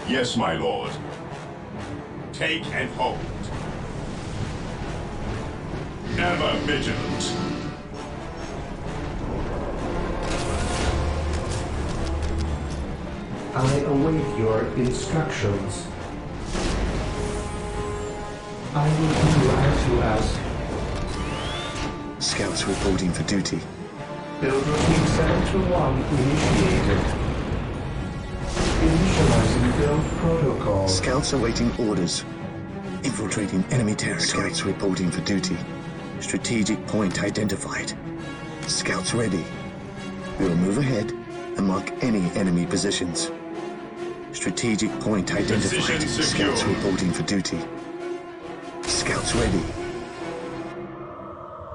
Yes, my lord. Take and hold. Ever vigilant. I await your instructions. I will do as you ask. Scouts reporting for duty. Build routine 721 initiated. Initializing build protocol. Scouts awaiting orders. Infiltrating enemy territory. Scouts reporting for duty. Strategic point identified. Scouts ready. We will move ahead and mark any enemy positions. Strategic point identified. Scouts reporting for duty. Scouts ready.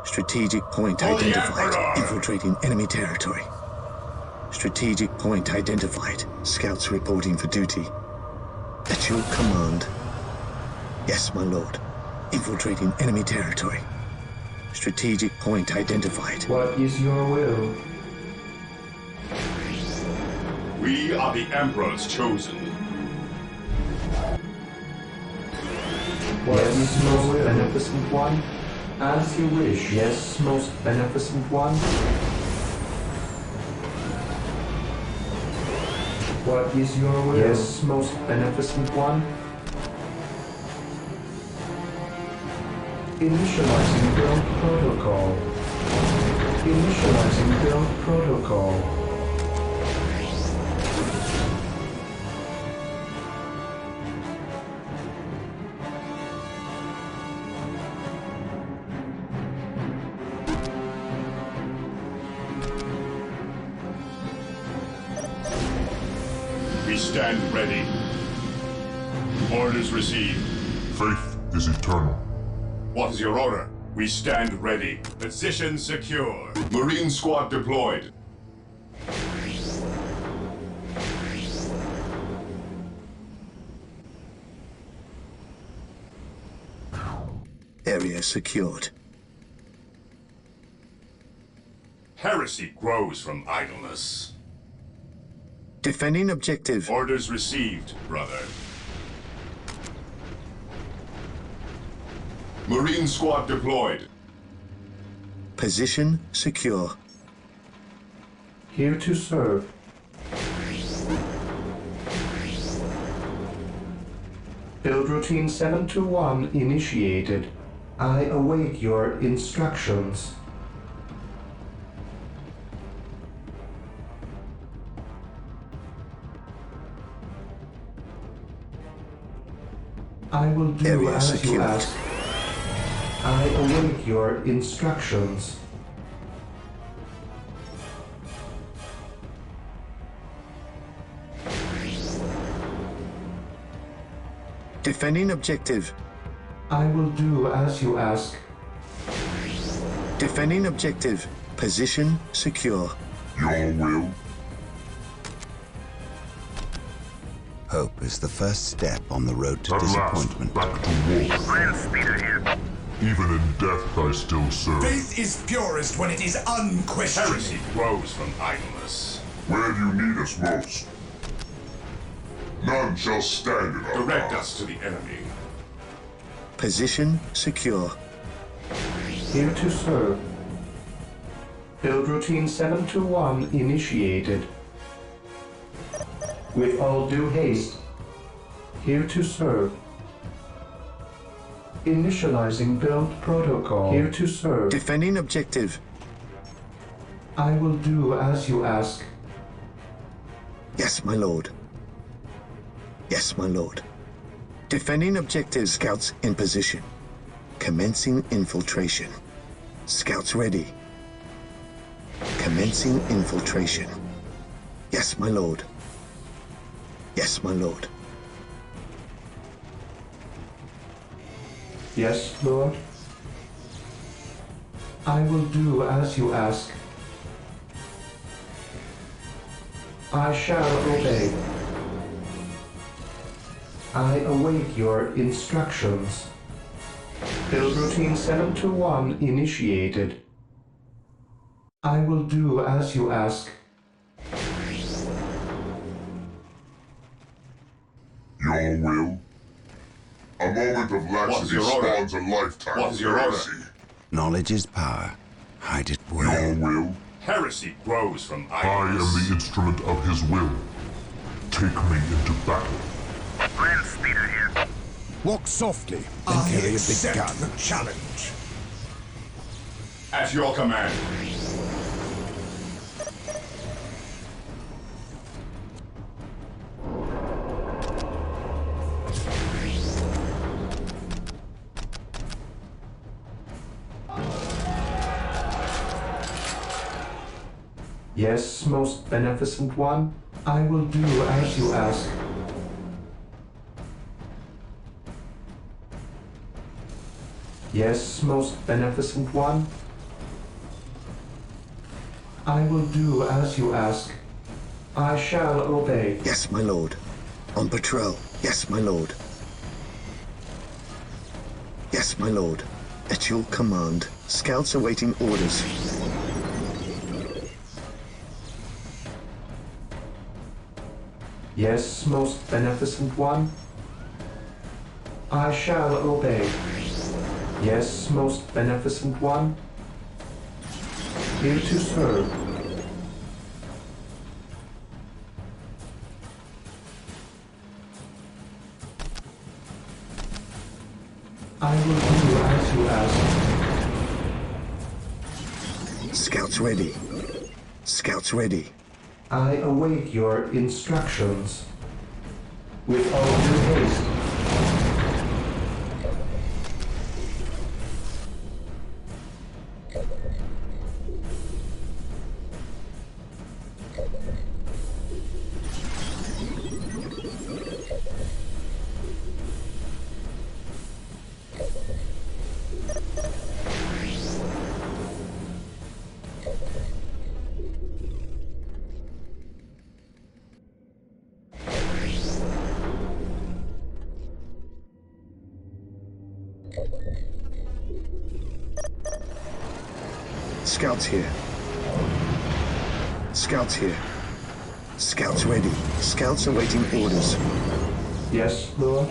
Strategic point identified. Infiltrating enemy territory. Strategic point identified. Scouts reporting for duty. At your command. Yes, my lord. Infiltrating enemy territory. Strategic point identified. What is your will? We are the Emperor's chosen. What is your will, beneficent one? As you wish, yes, most beneficent one. What is your will? Yes, most beneficent one. Initializing build protocol. Initializing build protocol. We stand ready. Orders received. Faith is eternal. What is your order? We stand ready. Position secure. Marine squad deployed. Area secured. Heresy grows from idleness. Defending objective. Orders received, brother. Marine squad deployed. Position secure. Here to serve. Build routine 721 initiated. I await your instructions. I will do Area as secured. you ask. I await your instructions. Defending objective. I will do as you ask. Defending objective. Position secure. Your will. Hope is the first step on the road to At disappointment. last, back to war. Land speeder here. Even in death, I still serve. Faith is purest when it is unquestioned. Heresy grows from idleness. Where do you need us most? None shall stand in our Direct path. us to the enemy. Position secure. Here to serve. Build routine 721 initiated. With all due haste. Here to serve. Initializing build protocol. Here to serve. Defending objective. I will do as you ask. Yes, my lord. Yes, my lord. Defending objective. Scouts in position. Commencing infiltration. Scouts ready. Commencing infiltration. Yes, my lord. Yes, my lord. Yes, Lord. I will do as you ask. I shall obey. I await your instructions. Build routine 721 initiated. I will do as you ask. Your will? A moment of What's laxity your order? spawns a lifetime What's of your order? heresy. Knowledge is power. Hide it well. Your will? Heresy grows from I am idleness. the instrument of his will. Take me into battle. Land speeder here. Walk softly and carry a big accept gun. the challenge. At your command. Yes, most beneficent one, I will do as you ask. Yes, most beneficent one, I will do as you ask. I shall obey. Yes, my lord. On patrol. Yes, my lord. Yes, my lord. At your command. Scouts awaiting orders. Yes, most beneficent one, I shall obey. Yes, most beneficent one, here to serve. I will do as you ask. Scouts ready. Scouts ready. I await your instructions. With all due haste. Scouts here. Scouts here. Scouts ready. Scouts awaiting orders. Yes, Lord.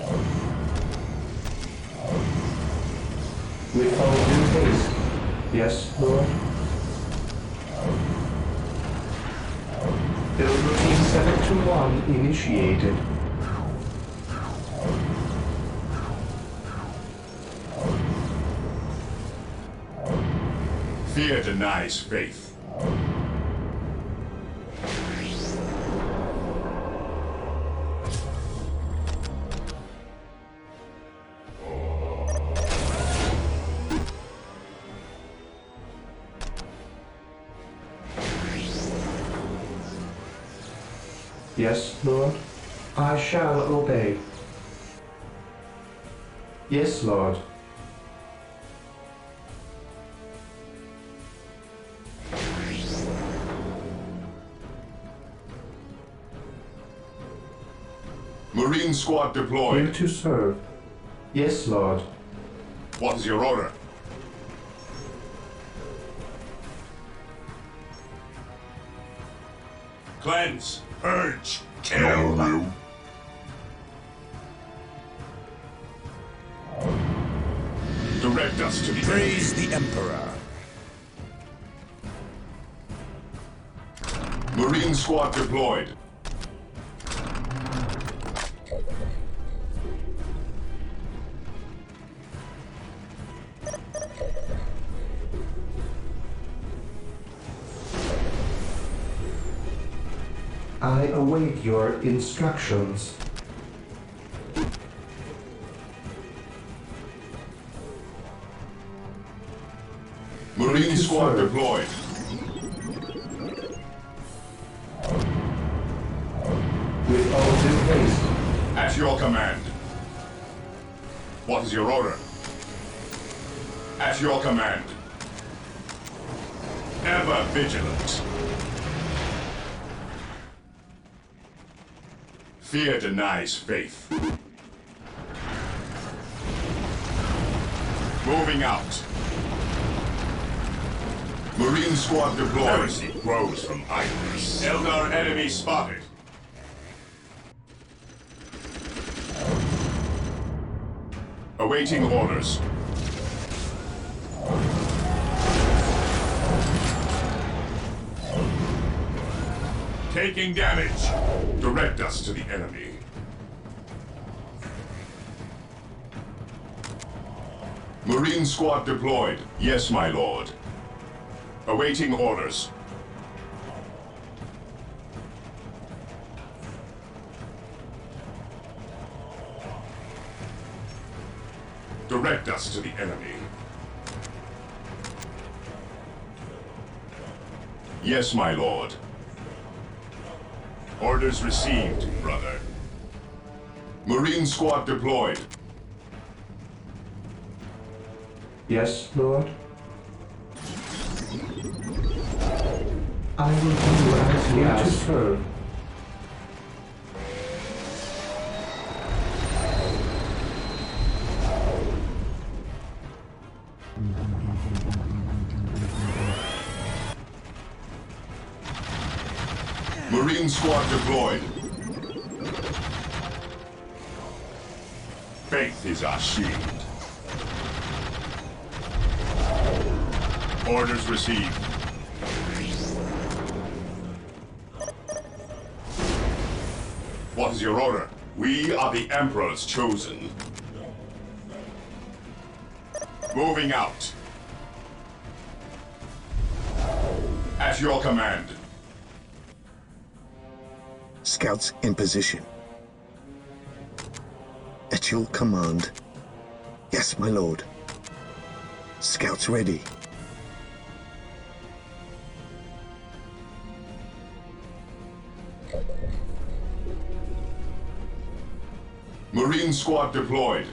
With all due haste. Yes, Lord. Build routine 721 initiated. Fear denies faith. Yes, Lord. I shall obey. Yes, Lord. Marine squad Here deployed. to serve. Yes, Lord. What is your order? Cleanse, purge, Your kill. will? Direct us to the Praise the Emperor. Marine squad deployed. I await your instructions. Marine squad serve. deployed. With all due haste. At your command. What is your order? At your command. Ever vigilant. Fear denies faith. Moving out. Marine squad deployed. Heresy grows from idleness. Eldar enemy spotted. Awaiting orders. Taking damage. Direct us to the enemy. Marine squad deployed. Yes, my lord. Awaiting orders. Direct us to the enemy. Yes, my lord. Orders received, brother. Marine squad deployed. Yes, Lord. I will do as you to serve. Marine squad deployed. Faith is our shield. Orders received. What is your order? We are the Emperor's chosen. Moving out. At your command. Scouts in position. At your command. Yes, my lord. Scouts ready. Marine squad deployed.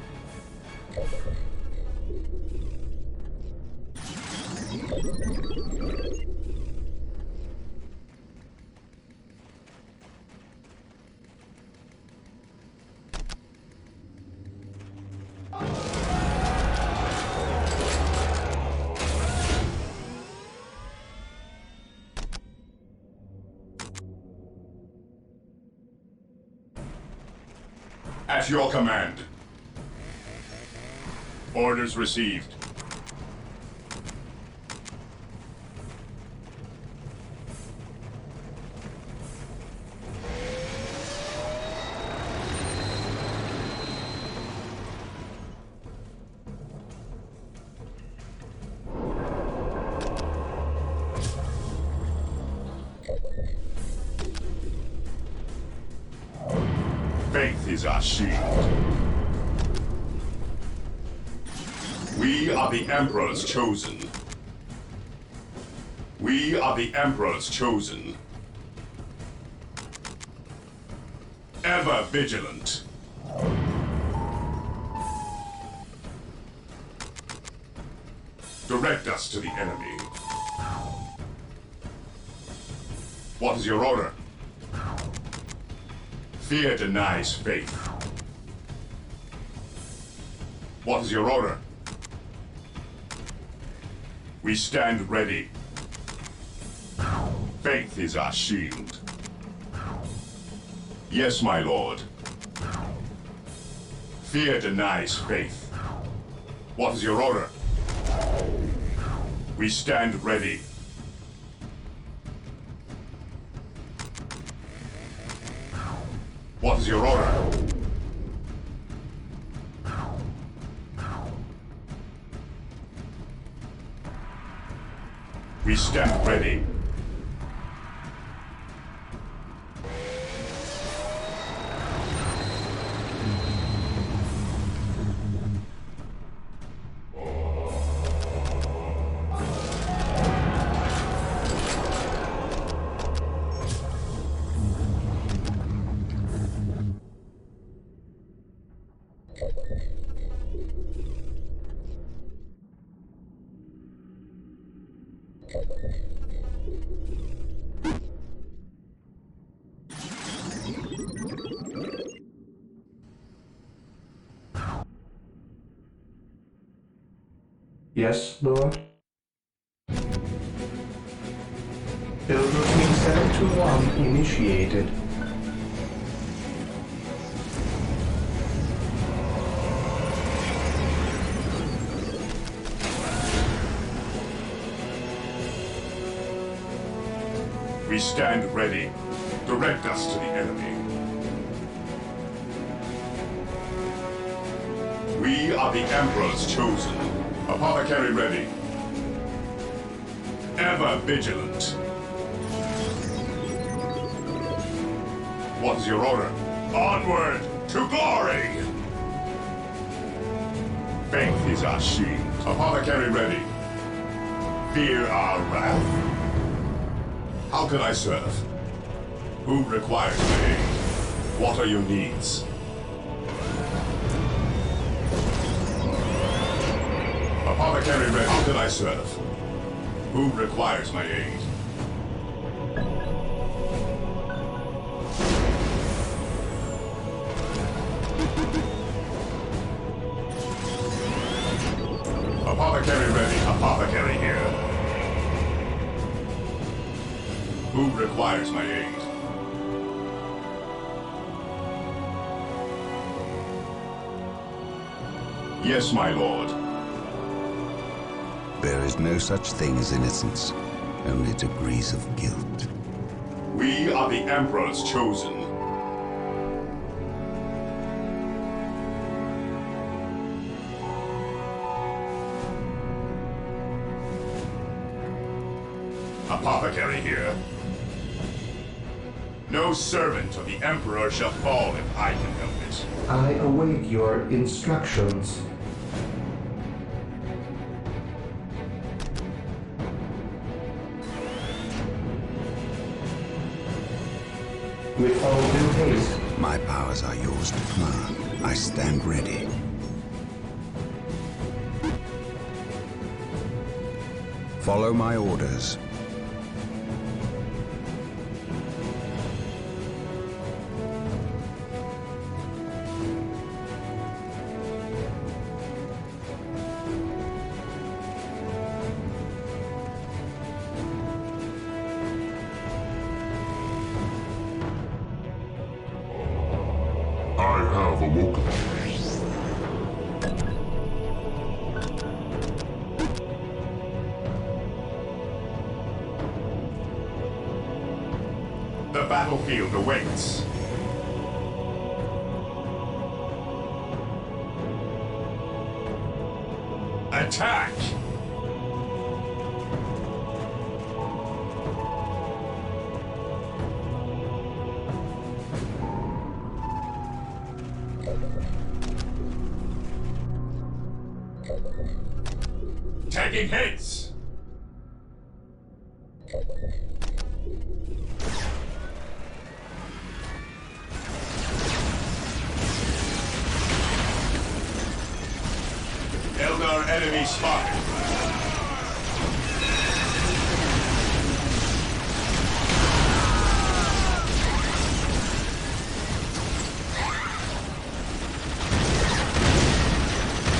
At your command. Orders received. Faith is our shield. We are the Emperor's chosen. We are the Emperor's chosen. Ever vigilant. Direct us to the enemy. What is your order? Fear denies faith. What is your order? We stand ready. Faith is our shield. Yes, my lord. Fear denies faith. What is your order? We stand ready. What is your order? We stand ready. Yes, Lord. Build routine 721 initiated. We stand ready. Direct us to the enemy. We are the Emperor's chosen. Apothecary ready. Ever vigilant. What is your order? Onward to glory! Faith is our shield. Apothecary ready. Fear our wrath. How can I serve? Who requires my aid? What are your needs? Apothecary ready. How can I serve? Who requires my aid? Apothecary ready. Apothecary here. Who requires my aid? Yes, my lord. There is no such thing as innocence, only degrees of guilt. We are the Emperor's chosen. Apothecary here. No servant of the Emperor shall fall if I can help it. I await your instructions. With all due haste. My powers are yours to command. I stand ready. Follow my orders. I have awoken. The battlefield awaits. Attack! Taking hits! Eldar enemy spotted.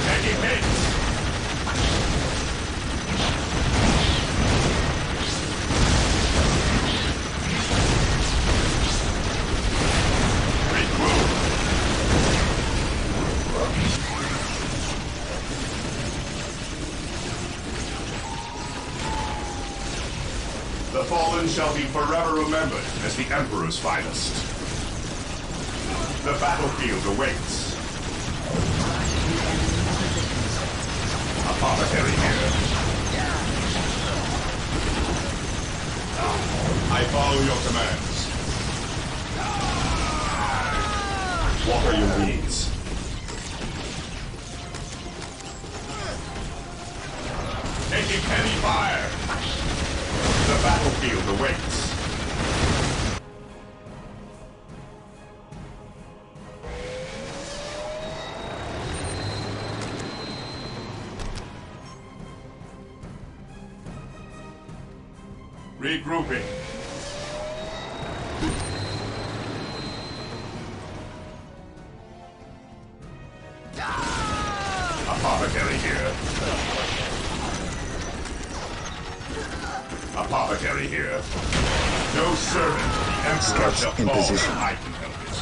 Taking hits! The fallen shall be forever remembered as the Emperor's finest. The battlefield awaits. Apothecary here. I follow your commands. What are your needs? Taking heavy fire! The battlefield awaits. Regrouping. Apothecary here. Apothecary here. No servant of the Emperor Scouts shall in fall position. if I can help it.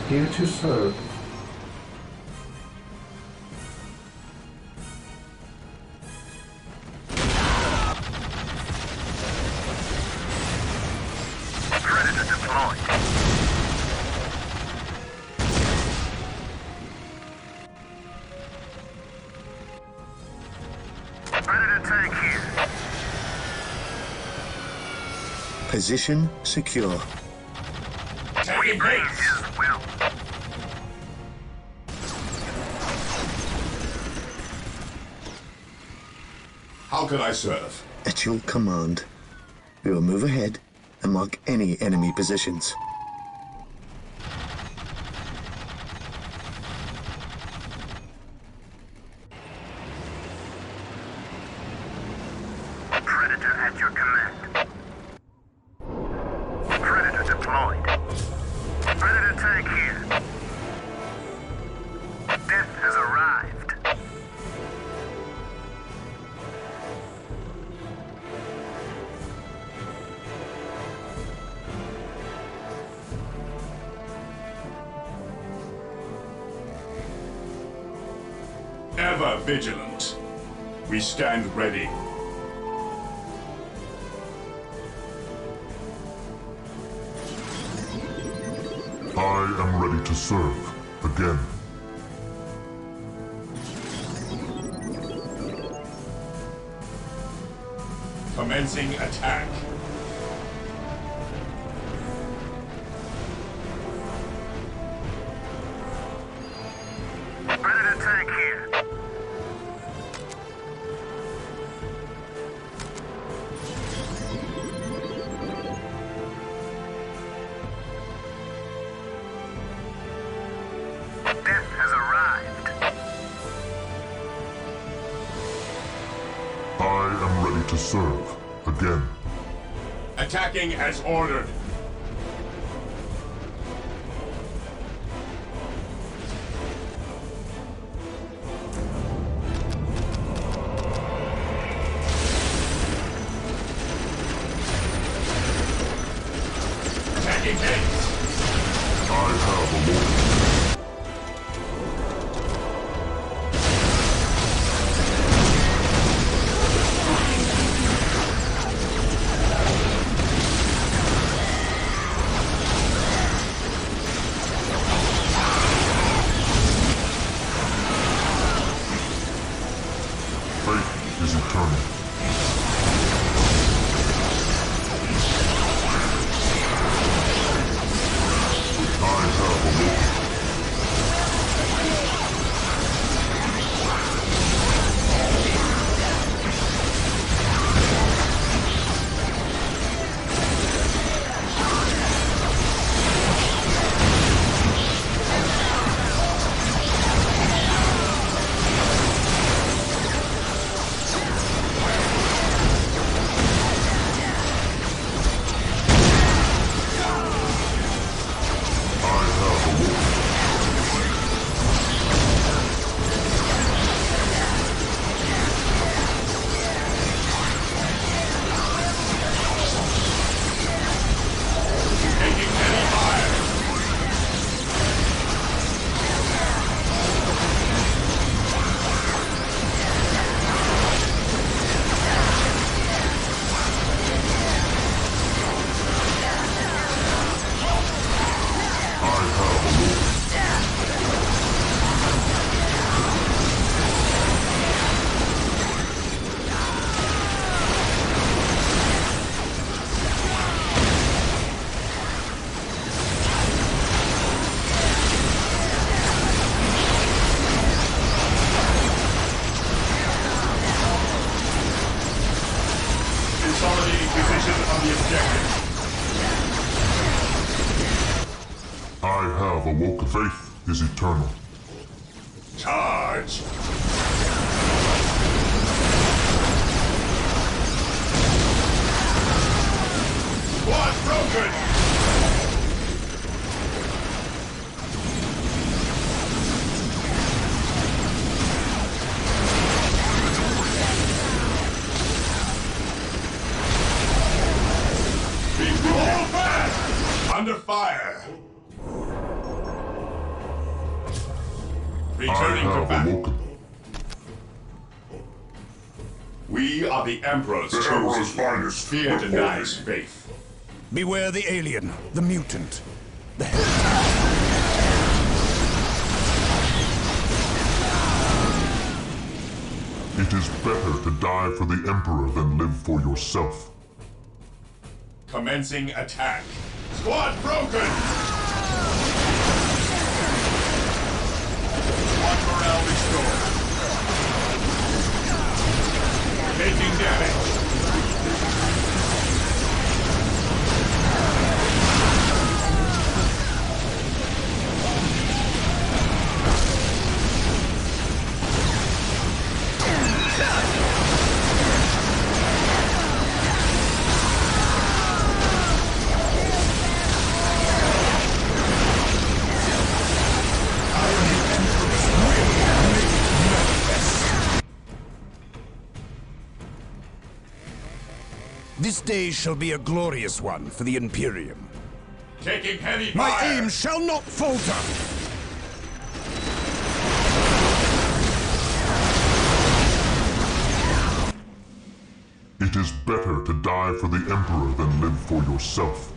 Here to serve. deployed. Predator tank here. Position secure. We bring his will. How can I serve? At your command, we will move ahead and mark any enemy positions. Predator at your command. Predator deployed. Predator tank here. Death has arrived. Ever vigilant. We stand ready. I am ready to serve. Again. Commencing attack. Predator tank here. Death has arrived. I am ready to serve. Again. Attacking as ordered. Attacking tanks. I have a lord. Faith is eternal. I have a lord. Consolidating position on the objective. I have awoken. Faith is eternal. Charge. Squad broken. Under fire. Returning I to have battle. awoken. We are the Emperor's The chosen. Emperor's finest. Fear denies faith. Beware the alien, the mutant, the It is better to die for the Emperor than live for yourself. Commencing attack. Squad broken! Squad morale restored. Taking damage. This day shall be a glorious one for the Imperium. Taking heavy My fire. aim shall not falter! It is better to die for the Emperor than live for yourself.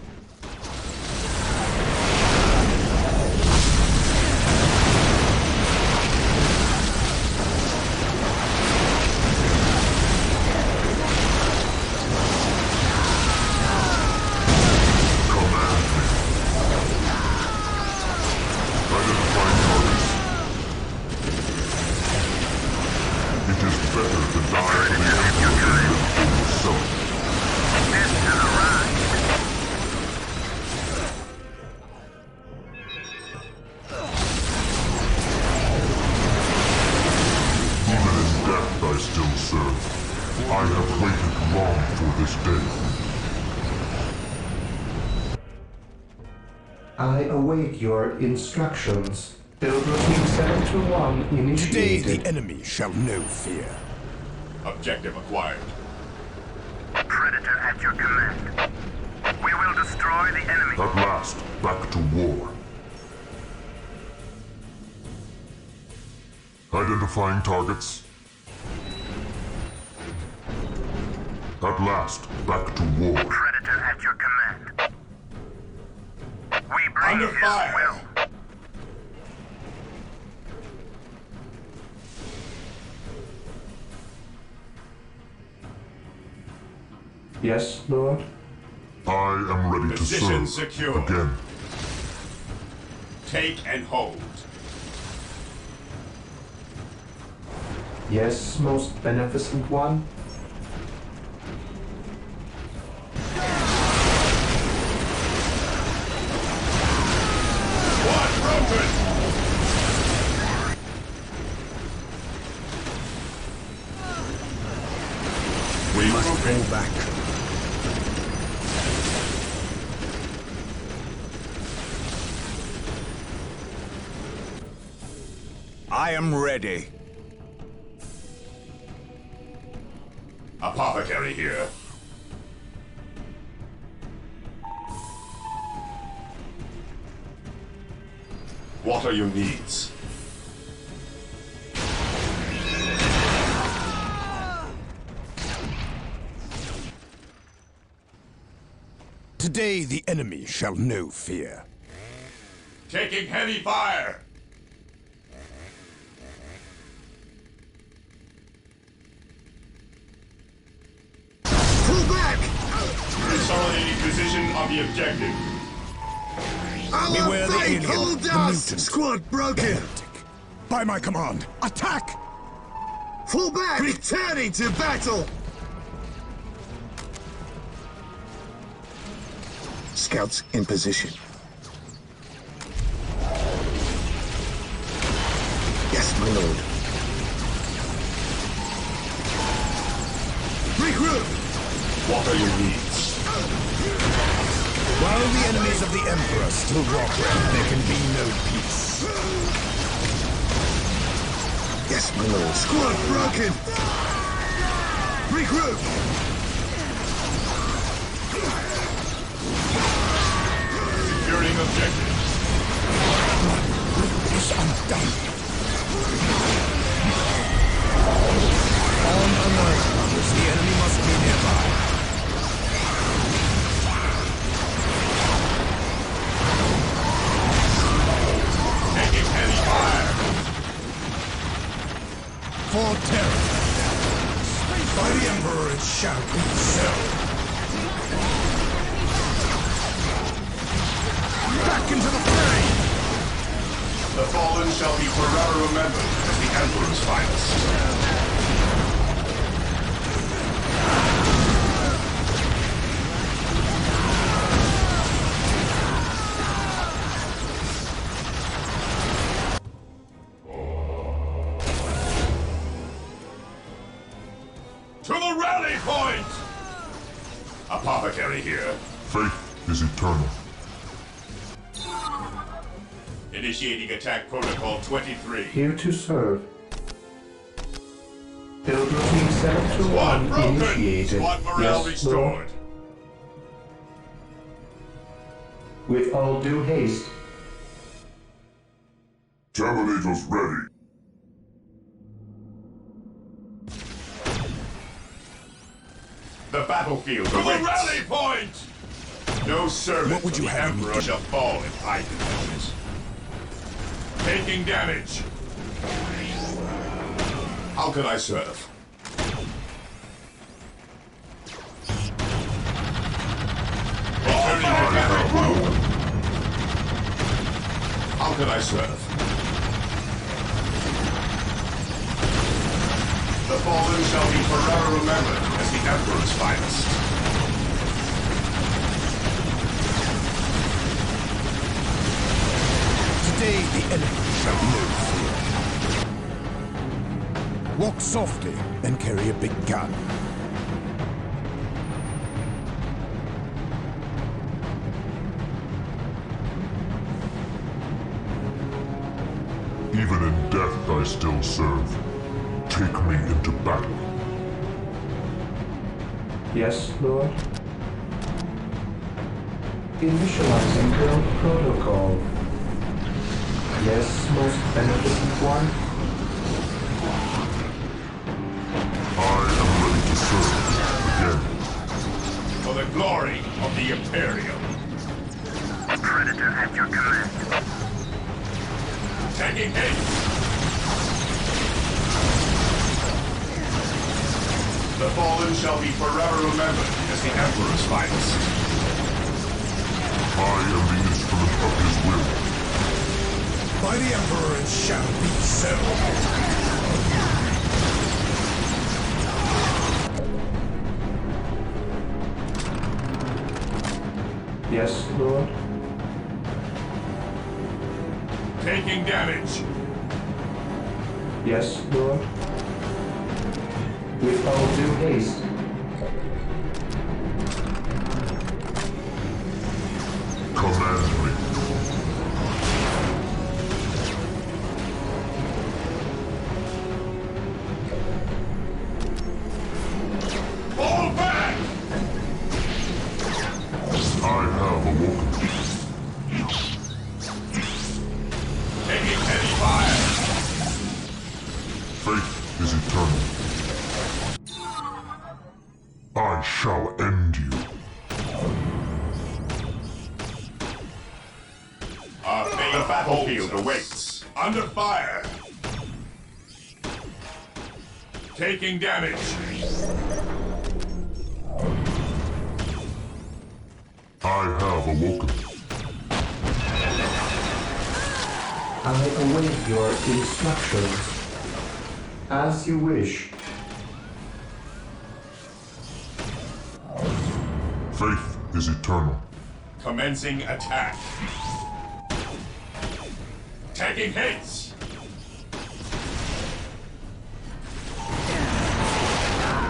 I have waited long for this day. I await your instructions. Build routine 721 Today initiated. the enemy shall know fear. Objective acquired. Predator at your command. We will destroy the enemy. At last, back to war. Identifying targets. At last, back to war. Predator at your command. We bring Under his fire. will. Yes, Lord? I am ready to Position serve secure. again. Take and hold. Yes, most beneficent one? Squad broken! We must pull back. I am ready. Apothecary here. What are your needs? Today the enemy shall know fear. Taking heavy fire! Pull back! Consolidating position on the objective. Beware the Our alien, fate called the us! mutant. Squad broken! Heretic. By my command, attack! Fall back! Returning to battle! Scouts in position. Yes, my lord. Regroup! What are your needs? While the enemies of the Emperor still walk, there can be no peace. Yes, my lord. Squad broken! Regroup! Securing objective. Is undone. On alert, brothers. The enemy must be nearby. for terror. By the Emperor it shall be so. Back into the fray! The fallen shall be forever remembered as the Emperor's finest. To the rally point! Apothecary here. Faith is eternal. Initiating attack protocol 23. Here to serve. Build routine 7 to Squad 1 broken! initiated. Squad morale Yes, Lord. restored. With all due haste. Terminators ready. The battlefield awaits. To the rally point! No servant What would you of the have me Emperor shall fall in high conditions. Taking damage. How can I serve? Returning to battle. How can I serve? The fallen shall be forever remembered as the Emperor's finest. Today the enemy shall know fear. Walk softly and carry a big gun. Even in death I still serve. Take me into battle. Yes, Lord. Initializing build protocol. Yes, most beneficent one. I am ready to serve again. For the glory of the Imperial. Predator at your command. Taking haste. The fallen shall be forever remembered as the Emperor's finest. I am the instrument of his will. By the Emperor it shall be so. Yes, Lord. Taking damage. Yes, Lord. With all due haste. Command me. Fall back! I have awoken. Taking heavy fire. Faith is eternal. I shall end you. Our fate, the battlefield awaits. Under fire. Taking damage. I have awoken. I await your instructions. As you wish. Faith is eternal. Commencing attack. Taking hits.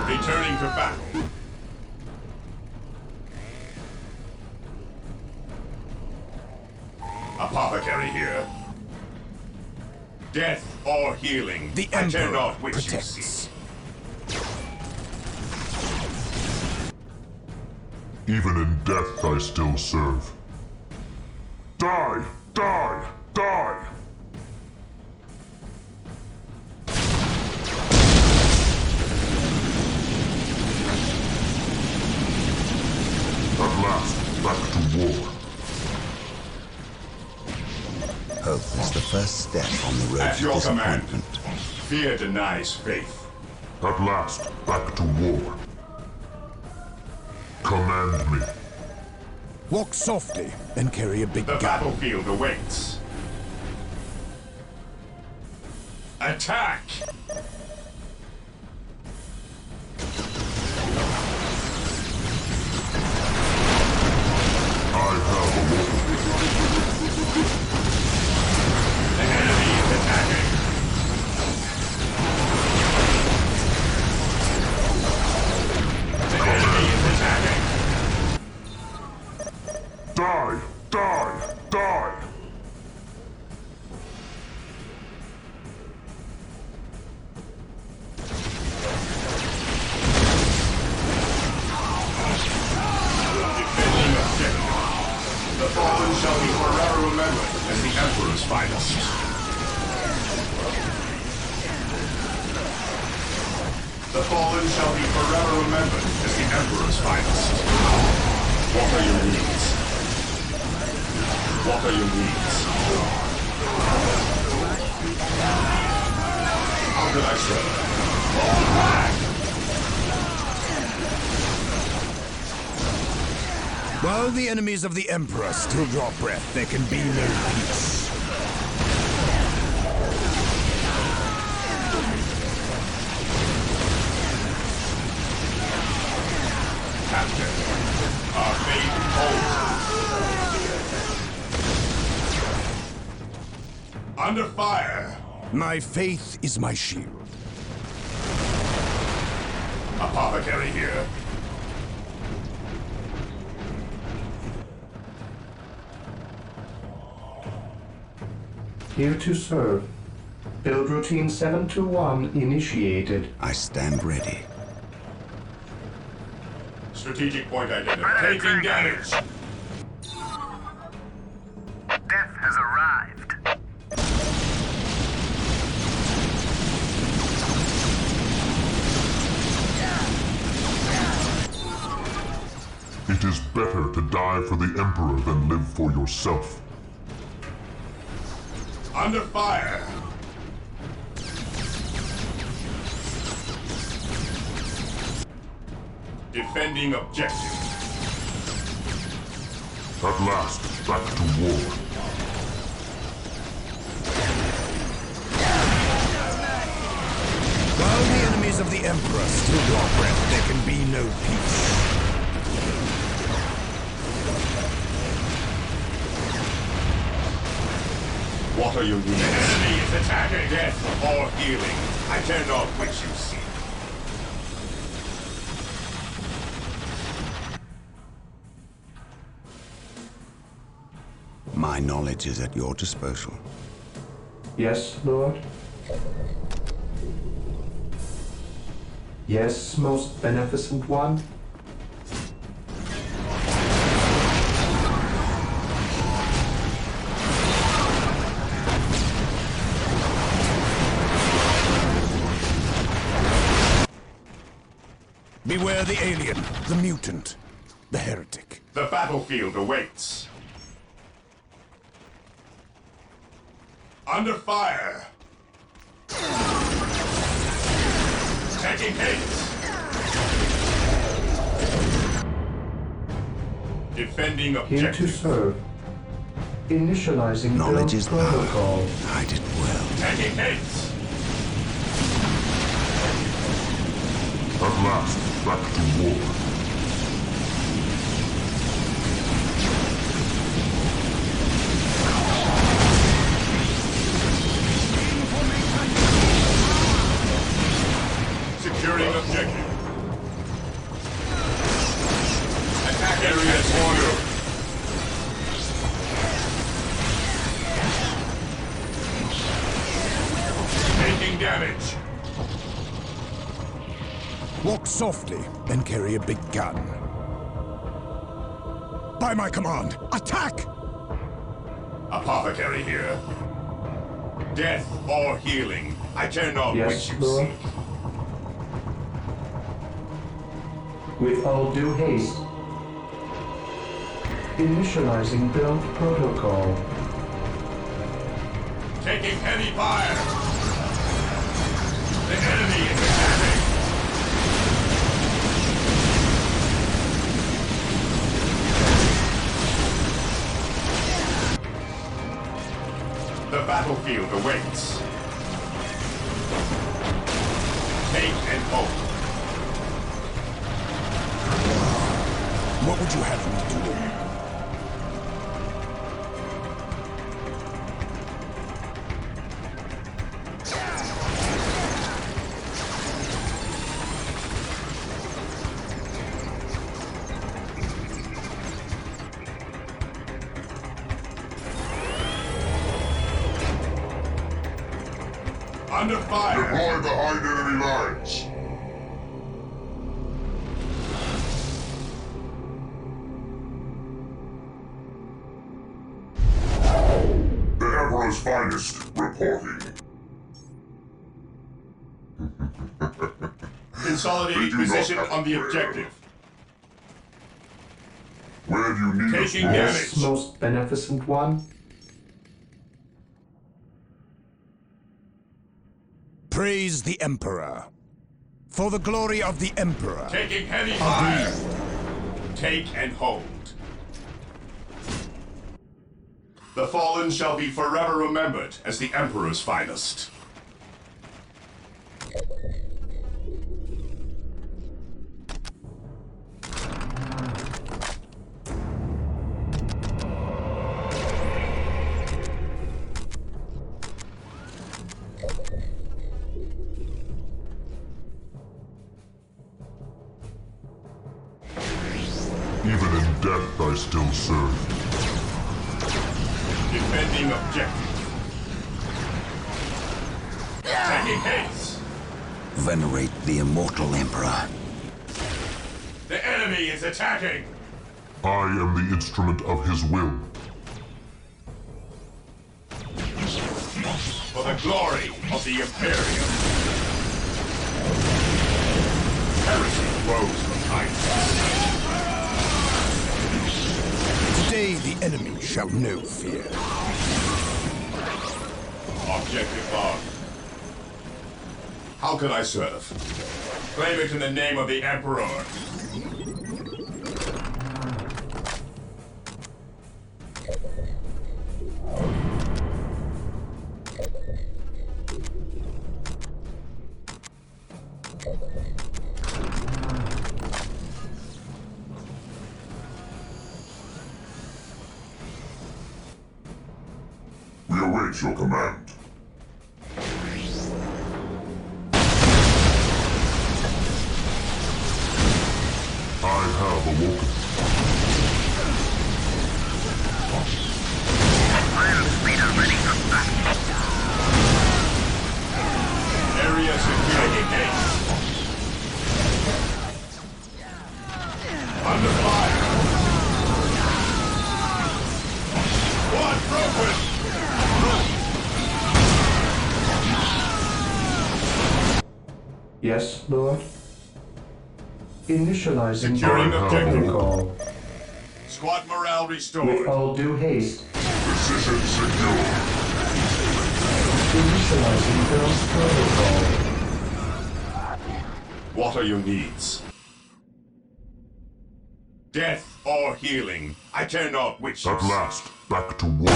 Returning to battle. Apothecary here. Death or healing. The I care Emperor not which you protects. seek. Even in death I still serve. Die! Die! Die! At last, back to war. Hope is the first step on the road At to your command. disappointment. Fear denies faith. At last, back to war. Command me. Walk softly and carry a big The gun. battlefield awaits. Attack! I have awoken. The enemy is attacking. The enemy is attacking. Die! Die! Die! Defending objective. The fallen shall be forever remembered as the Emperor's finest. The fallen shall be forever remembered as the Emperor's finest. What are your needs? What are your needs? How can I serve? Fall back! While the enemies of the Emperor still draw breath, there can be no peace. Captain, our fate holds. Under fire! My faith is my shield. Apothecary here. Here to serve. Build routine 721 initiated. I stand ready. Strategic point identified. Taking damage. Death has arrived. It is better to die for the Emperor than live for yourself. Under fire! Defending objective. At last, back to war. While the enemies of the Emperor still draw breath, there can be no peace. What are your needs? The enemy is attacking. Death or healing. I care not which you seek. My knowledge is at your disposal. Yes, Lord? Yes, most beneficent one? Beware the alien, the mutant, the heretic. The battlefield awaits. Under fire. Taking hits. Defending Here to objective. serve. Initializing Knowledge build is power. protocol. Hide it well. Taking hits. At last, back to war. Securing objective. Attack area corner. Taking damage. Walk softly and carry a big gun. By my command, attack! Apothecary here. Death or healing. I care not Yes, which you Lord. seek. With all due haste. Initializing build protocol. Taking heavy fire. The enemy is attacking! The battlefield awaits. Take and hold. What would you have me do? Under fire! Deploy behind enemy lines. The Emperor's finest reporting. Consolidating They do not position have on the prayer. objective. Where do you need us Taking most? Yes, most beneficent one. Praise the Emperor. For the glory of the Emperor. Taking heavy fire! Take and hold. The fallen shall be forever remembered as the Emperor's finest. Even in death, I still serve. Defending objective. Taking haste. Venerate the immortal Emperor. The enemy is attacking. I am the instrument of his will. For the glory of the Imperium. Heresy grows from kindness. Today the enemy shall know fear. Objective log. How can I serve? Claim it in the name of the Emperor. We await your command. I have awoken. Land speeder ready for battle. Area security gate. Under fire. One broken. Yes, Lord. Initializing Securing objective. protocol. Squad morale With restored. all due haste. Position secure. Initializing build protocol. What are your needs? Death or healing? I care not which. At last, back to war.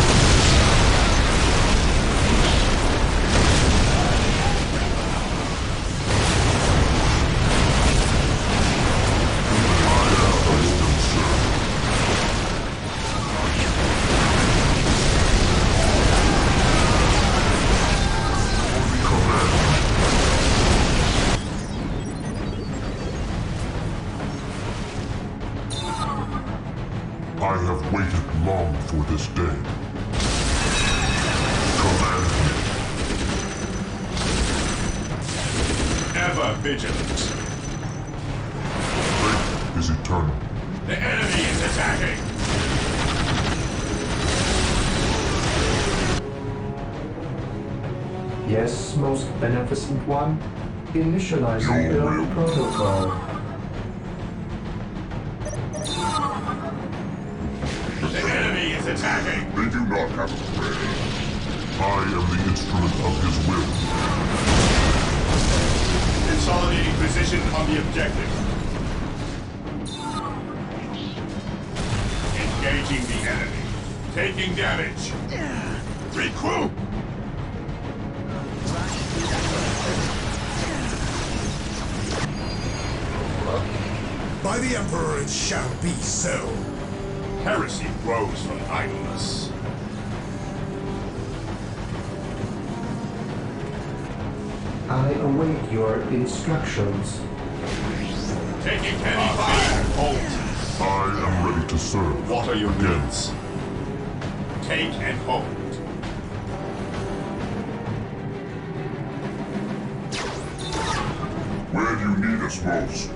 I have waited long for this day. Command me. Ever vigilant. Fate is eternal. The enemy is attacking. Yes, most beneficent one. Initializing Your build will. protocol. The enemy is attacking. They do not have a prayer. I am the instrument of his will. Consolidating position on the objective. Engaging the enemy. Taking damage. Regroup! By the Emperor it shall be so. Heresy grows from idleness. I await your instructions. Taking heavy fire. Hold. I am ready to serve. What are your needs? Take and hold. Where do you need us most?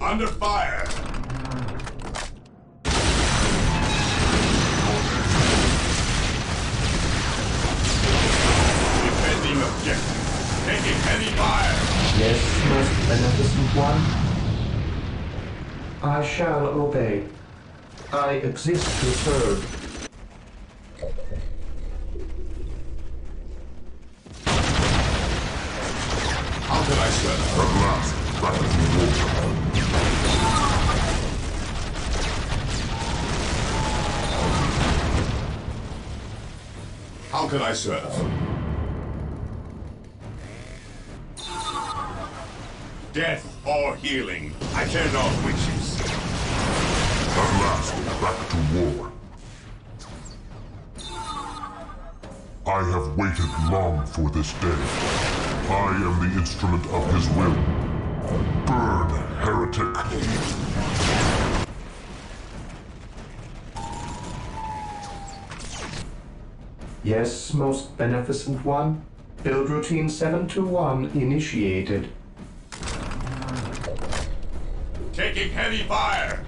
Under fire! Defending objective. Taking heavy fire! Yes, most beneficent one. I shall obey. I exist to serve. How can I serve? At last, back to war. How can I serve? Death or healing. I care not which is. At last, back to war. I have waited long for this day. I am the instrument of his will. Burn, heretic! Yes, most beneficent one. Build routine 721 initiated. Taking heavy fire!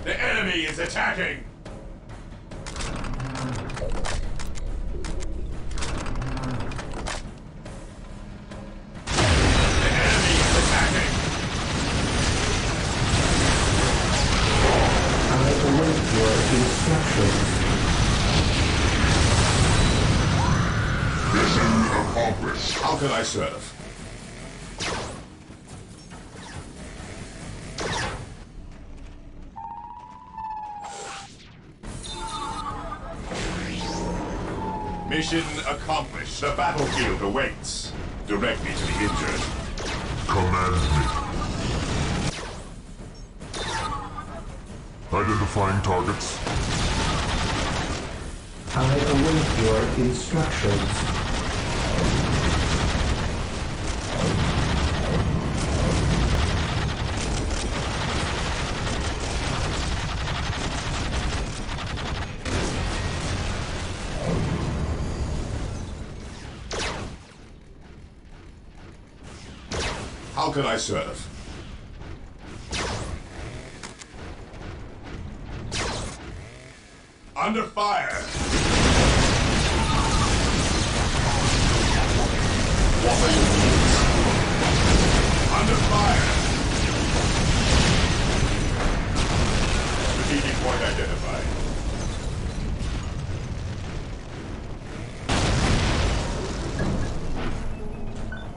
The enemy is attacking! Instructions. Mission accomplished. How can I serve? Mission accomplished. The battlefield awaits. Direct me to the injured. Command me. Identifying targets. I await your instructions. How can I serve? Under fire! What are your needs? Under fire! Strategic point identified.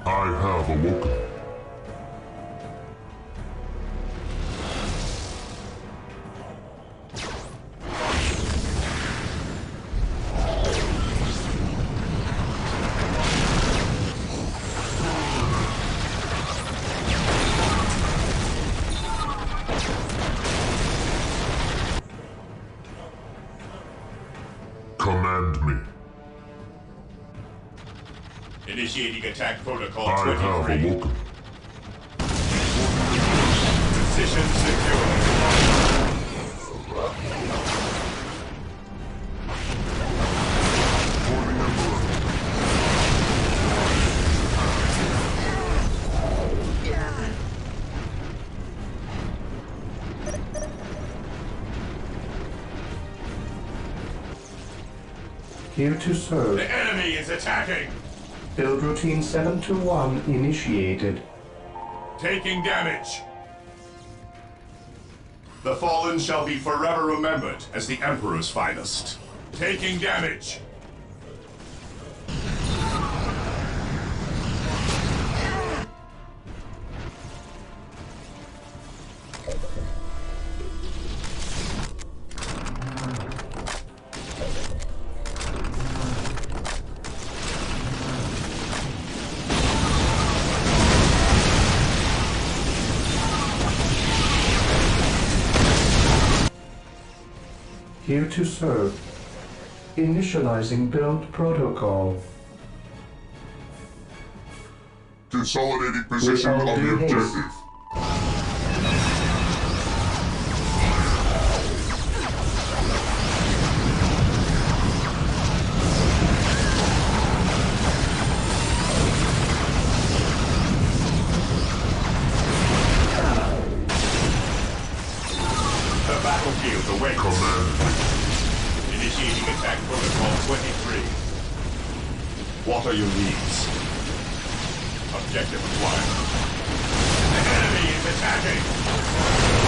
I have awoken. Command me. Initiating attack protocol I have 23. awoken. Position secure. For the Emperor. Here to serve. The enemy is attacking! Build routine 721 initiated. Taking damage. The fallen shall be forever remembered as the Emperor's finest. Taking damage. Here to serve. Initializing build protocol. Consolidating position on the objective. The battlefield awaits. Command. Initiating attack protocol 23. What are your needs? Objective acquired. The enemy is attacking!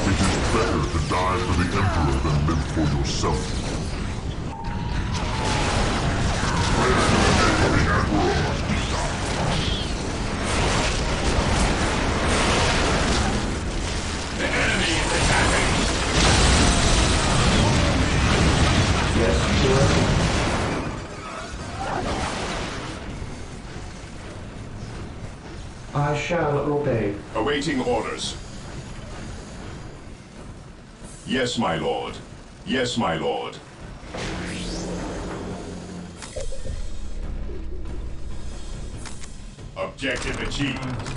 It is better to die for the Emperor than live for yourself. The Emperor must be stopped. The enemy is attacking! Yes, sir. I shall obey. Awaiting orders. Yes, my lord. Yes, my lord. Objective achieved.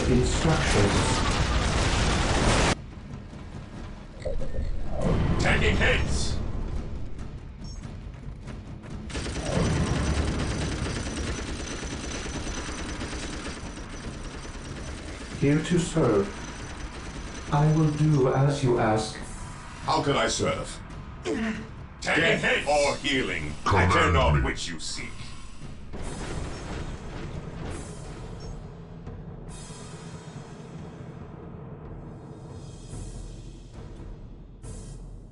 Instructions. Taking hits! Here to serve. I will do as you ask. How can I serve? Taking hits or healing? I Command care not me. which you seek.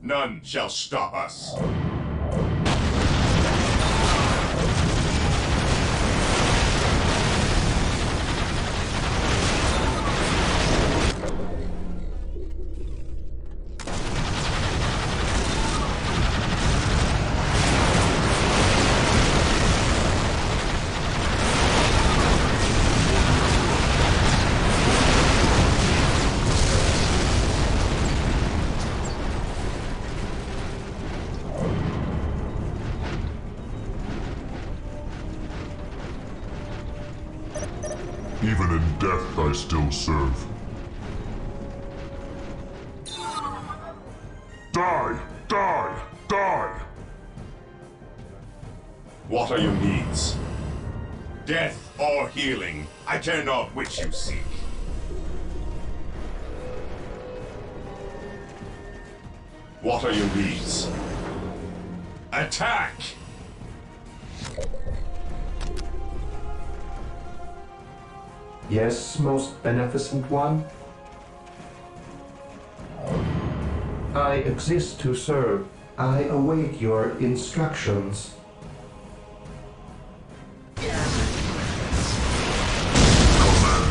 None shall stop us. Even in death, I still serve. Die! Die! Die! What are your needs? Death or healing? I care not which you seek. What are your needs? Attack! Yes, most beneficent one. I exist to serve. I await your instructions. Command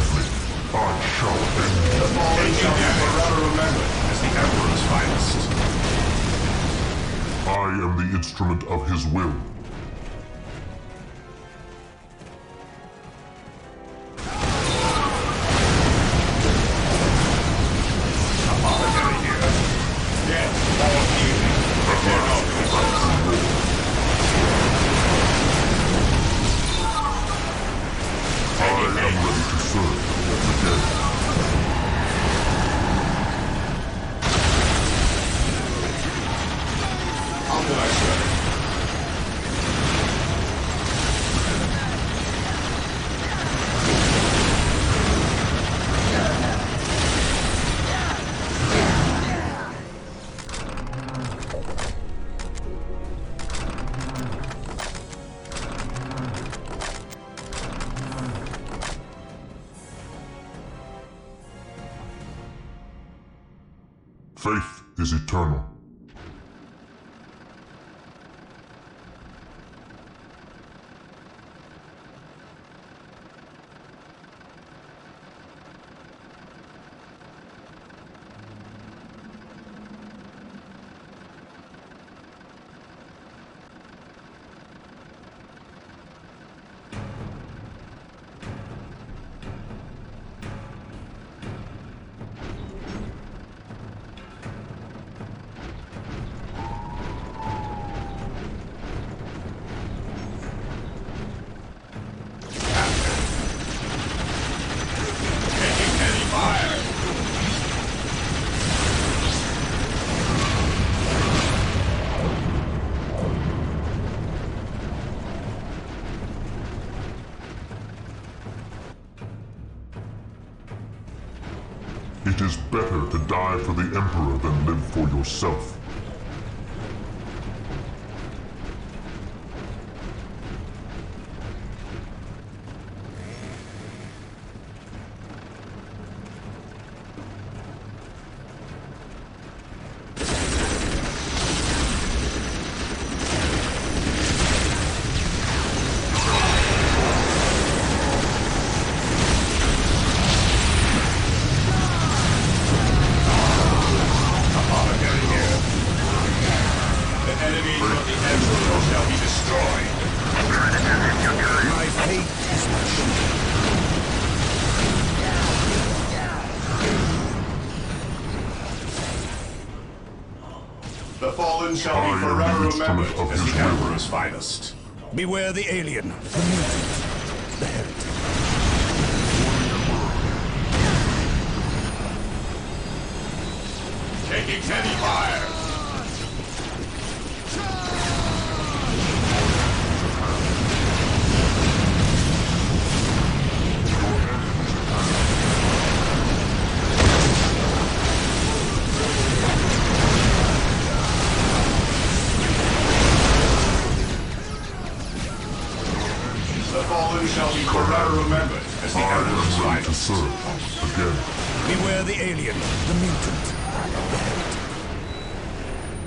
me. I shall end The fallen shall be forever remembered as the Emperor's finest. I am the instrument of his will. Apothecary here. Death or healing? Faith is eternal. It is better to die for the Emperor than live for yourself. Shall be forever remembered as the Emperor's finest. Beware the alien, the mutant, the heretic. Taking heavy fire. Shall be forever remembered as the Emperor's finest. To serve again. Beware the alien, the mutant, the heretic.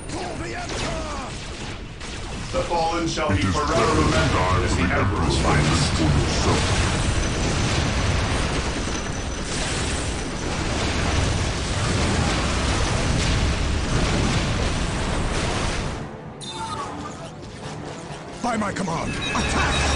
For the Emperor! The fallen shall be forever remembered as the Emperor's finest. For yourself. By my command, attack!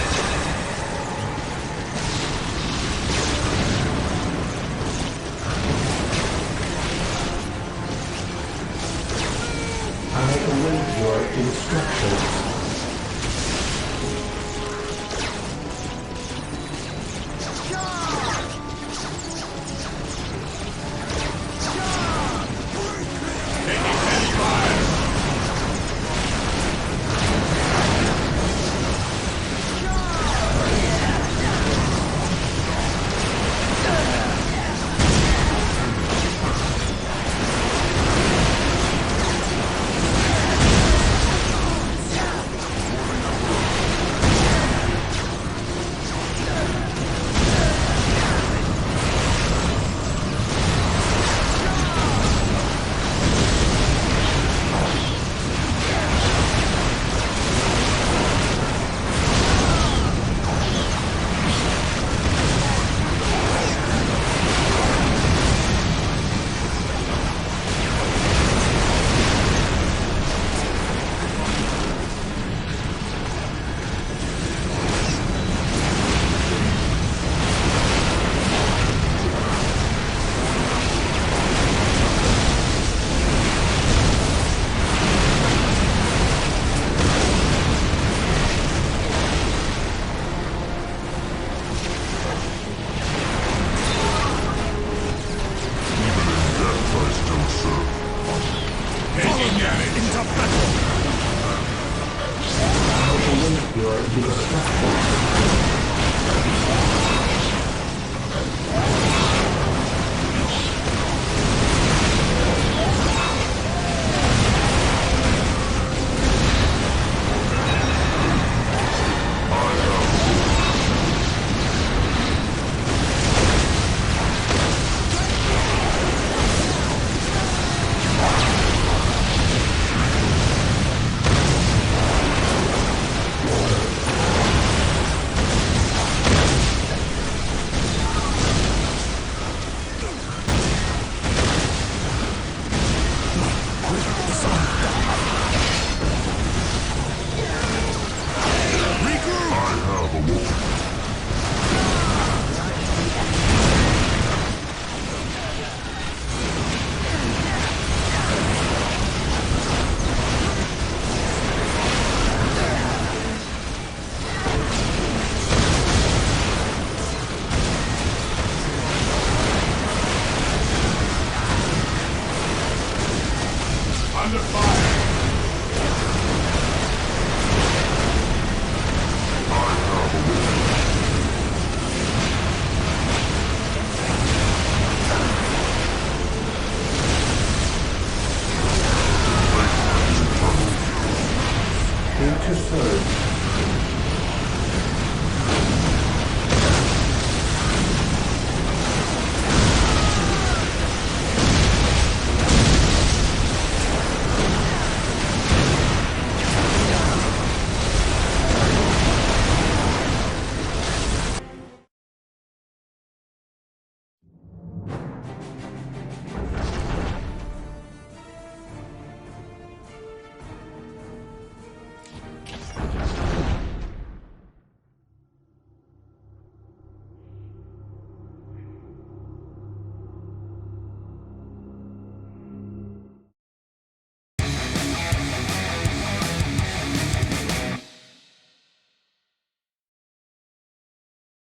I await your instructions. under fire! Here to serve.